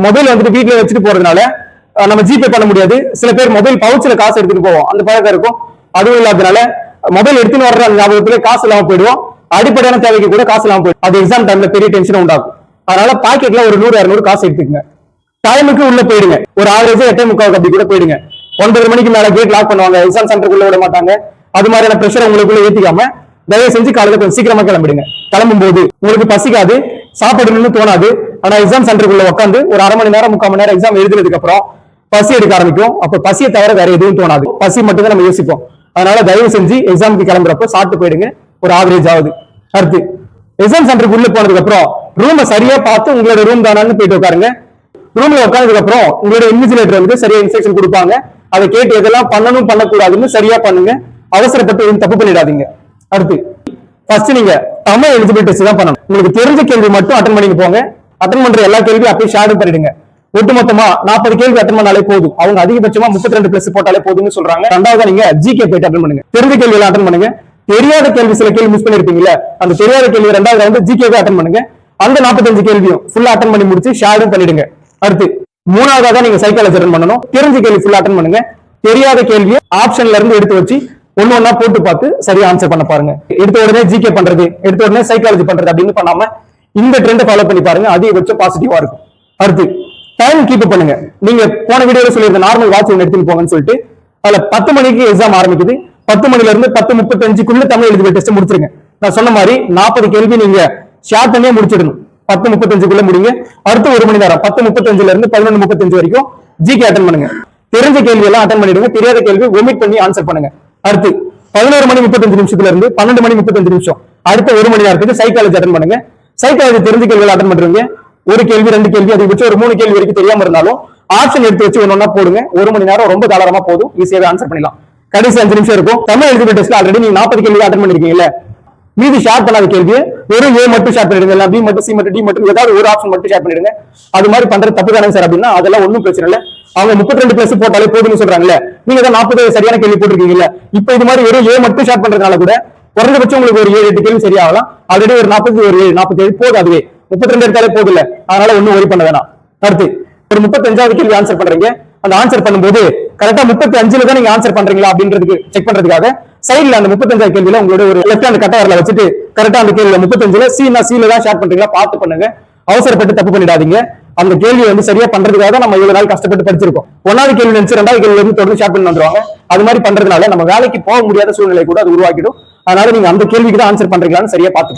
Mobile வந்துட்டு வீட்டுல வச்சுட்டு போறதுனால நம்ம ஜிபே பண்ண முடியாது. சில பேர் மொபைல் பவுச்ல காசு எடுத்துட்டு போவோம், அந்த பழக்கம் இருக்கும். அதுவும் இல்லாதனால மொபைல் எடுத்துன்னு வர்ற அந்த ஞாபகத்துல காசு இல்லாம போயிடுவோம். அடிப்படையான தேவைக்கு கூட காசு இல்லாம போயிடும். அது எக்ஸாம் டைம்ல பெரிய டென்ஷன் உண்டாகும். அதனால பாக்கெட்ல ஒரு 100-200 காசு எடுத்துக்கங்க. டைமுக்கு உள்ள போயிடுங்க. ஒரு ஆவரேஜா 8:45 அப்படி கூட போயிடுங்க. 9:30 மணிக்கு மேல கேட் லாக் பண்ணுவாங்க, எக்ஸாம் சென்டருக்குள்ள விட மாட்டாங்க. அது மாதிரியான பிரஷர் உங்களுக்குள்ள ஏத்திக்காம தயவு செஞ்சு காலையில கொஞ்சம் சீக்கிரமா கிளம்பிடுங்க. கிளம்பும் போது உங்களுக்கு பசிக்காது, சாப்பிடணும்னு தோணாது. ஆனா எக்ஸாம் சென்டருக்குள்ள உட்காந்து ஒரு அரை மணி நேரம் 3/4 மணி நேரம் எக்ஸாம் எழுதுனதுக்கு அப்புறம் பசி எடுக்க ஆரம்பிக்கும். அப்ப பசியை தவிர வேற எதுவும் தோணாது. பசி மட்டும் தான் நம்ம யோசிப்போம். அதனால தயவு செஞ்சு எக்ஸாமுக்கு கிளம்புறப்ப சாப்பிட்டு போயிடுங்க. ஒரு ஆவரேஜ் ஆகுது. அடுத்து எக்ஸாம் சென்டருக்கு உள்ள போனதுக்கு அப்புறம் ரூமை சரியா பார்த்து உங்களோட ரூம் தானான்னு போயிட்டு உட்காருங்க. ரூம்ல உட்கார்ந்ததுக்கு அப்புறம் உங்களோட இன்விஜிலேட்டர் வந்து சரியா இன்ஸ்ட்ரக்ஷன் கொடுப்பாங்க. அதை கேட்டு எதெல்லாம் பண்ணணும் பண்ணக்கூடாதுன்னு சரியா பண்ணுங்க. அவசரப்பட்டு எதுவும் தப்பு பண்ணிடாதீங்க. அடுத்து ஃபர்ஸ்ட் நீங்க தமிழ் எலிஜிபிலிட்டி டெஸ்ட் தான் பண்ணணும். உங்களுக்கு தெரிஞ்ச கேள்வி மட்டும் அட்டன் பண்ணிட்டு போங்க. அட்டன் பண்ற எல்லா கேள்வியும் அப்படியே ஷேர் பண்ணிடுங்க. ஒட்டுமொத்தமா 40 கேள்வி அட்டன் பண்ணாலே போதும். அவங்க அதிகபட்சமா 32 பிளஸ் போட்டாலே போதும்னு சொல்றாங்க. ரெண்டாவது நீங்க ஜிகே போயிட்டு அட்டன் பண்ணுங்க. தெரிஞ்ச கேள்வி எல்லாம் அட்டன் பண்ணுங்க. தெரியாத கேள்வி சில கேள்வி மிஸ் பண்ணிருப்பீங்களா, அந்த தெரியாத கேள்வி ரெண்டாவது வந்து ஜிகே அட்டன் பண்ணுங்க. அந்த 45 கேள்வியும் ஃபுல்லா அட்டன் பண்ணி முடிச்சு ஷேரும் பண்ணிடுங்க. அடுத்து மூணாவதா தான் நீங்க சைக்காலஜி அட்டன் பண்ணணும். தெரிஞ்ச கேள்வி ஃபுல்லா அட்டன் பண்ணுங்க. தெரியாத கேள்வியை ஆப்ஷன்ல இருந்து எடுத்து வச்சு ஒண்ணு ஒண்ணா போட்டு பார்த்து சரியா ஆன்சர் பண்ண பாருங்க. எடுத்த உடனே ஜிகே பண்றது, எடுத்த உடனே சைக்காலஜி பண்றது அப்படின்னு பண்ணாம இந்த ட்ரெண்டை ஃபாலோ பண்ணி பாருங்க. அதிகபட்சம் பாசிட்டிவா இருக்கும். அடுத்து டைம் கீப் பண்ணுங்க. நீங்க போன வீடியோல சொல்லியிருந்த நார்மல் வாட்ச் ஒன்று எடுத்துட்டு போங்கன்னு சொல்லிட்டு அதுல 10 மணிக்கு எக்ஸாம் ஆரம்பிக்குது. 10 மணில இருந்து 10:35க்குள்ள தமிழ் எலிஜிபிலிட்டி டெஸ்ட் முடிச்சிருங்க. நான் சொன்ன மாதிரி 40 கேள்வி நீங்க ஷேர் பண்ணியே முடிச்சிடணும். 10:35க்குள்ள முடிங்க. அடுத்து 1 மணி நேரம் 10:35ல இருந்து 11:35 வரைக்கும் ஜிகே அட்டன் பண்ணுங்க. தெரிஞ்ச கேள்வி எல்லாம் அட்டன் பண்ணிடுங்க. தெரியாத கேள்வி ஒமிட் பண்ணி ஆன்சர் பண்ணுங்க. அடுத்து 11:35 இருந்து 12:35 அடுத்த 1 மணி நேரத்துக்கு சைக்காலஜி அட்டன் பண்ணுங்க. சைக்காலஜி தெரிஞ்ச கேள்வி அட்டன் பண்றீங்க. ஒரு கேள்வி 2 கேள்வி அதிகபட்சம் ஒரு 3 கேள்வி வரைக்கும் தெரியாம இருந்தாலும் ஆப்ஷன் எடுத்து வச்சு ஒன்னொன்னா போடுங்க. 1 மணி நேரம் ரொம்ப தாராளமா போதும். ஈஸியாவே ஆன்சர் பண்ணிடலாம். கடைசி 5 நிமிஷம் இருக்கும். தமிழ் எலிஜிபிலிட்டி டெஸ்ட்ல ஆல்ரெடி நீங்க 40 கேள்வி அட்டன் பண்ணிருக்கீங்கல்ல, மீதி ஷேர் பண்ணாத கேள்வியை வெறும் ஏ மட்டும் ஷேர் பண்ணிடுங்க. பி மட்டும், சி மட்டும், டி மட்டும் ஏதாவது ஒரு ஆப்ஷன் மட்டும் ஷேர் பண்ணிடுங்க. அது மாதிரி பண்றது தப்பு தானே சார் அப்படின்னா அதெல்லாம் ஒன்றும் பிரச்சனை இல்லை. அவங்க 32 பிளஸ் போட்டாலே போதும்னு சொல்றாங்கல்ல, நீங்க தான் 40 சரியான கேள்வி போட்டிருக்கீங்கல்ல. இப்ப இது மாதிரி வெறும் ஏ மட்டும் ஷேர் பண்றதுனால கூட குறைந்தபட்சம் உங்களுக்கு ஒரு 7-8 கேள்வி சரியாகலாம். ஆல்ரெடி ஒரு 40 ஒரு 47 போதும். அதுவே 32 எடுத்தாலே போதும் இல்ல. அதனால ஒன்னும் ஒரி பண்ண வேணாம். அடுத்து ஒரு 35வது கேள்வி ஆன்சர் பண்றீங்க. அந்த ஆன்சர் பண்ணும்போது கரெக்டா 35ல தான் நீங்க ஆன்சர் பண்றீங்களா அப்படின்றதுக்கு செக் பண்றதுக்காக சைடுல அந்த 35வது கேள்வியில உங்களோட ஒரு லெஃப்ட் ஹேண்ட் கட்ட வரல வச்சுட்டு கரெக்டா அந்த கேள்வியில 35ல சில தான் ஷேர் பண்றீங்களா பார்த்து பண்ணுங்க. அவசரப்பட்டு தப்பு பண்ணிடாதீங்க. அந்த கேள்வி வந்து சரியா பண்றதுக்காக தான் நம்ம இவ்வளவு நாள் கஷ்டப்பட்டு படிச்சிருக்கோம். 1வது கேள்வி நினைச்சு 2வது கேள்வியில இருந்து தொடர்ந்து ஷேர் பண்ணி வந்துருவாங்க. அது மாதிரி பண்றதுனால நம்ம வேலைக்கு போக முடியாத சூழ்நிலை கூட அது உருவாக்கிடும். அதனால நீங்க அந்த கேள்விக்கு தான் ஆன்சர் பண்றீங்களான்னு சரியா பார்த்து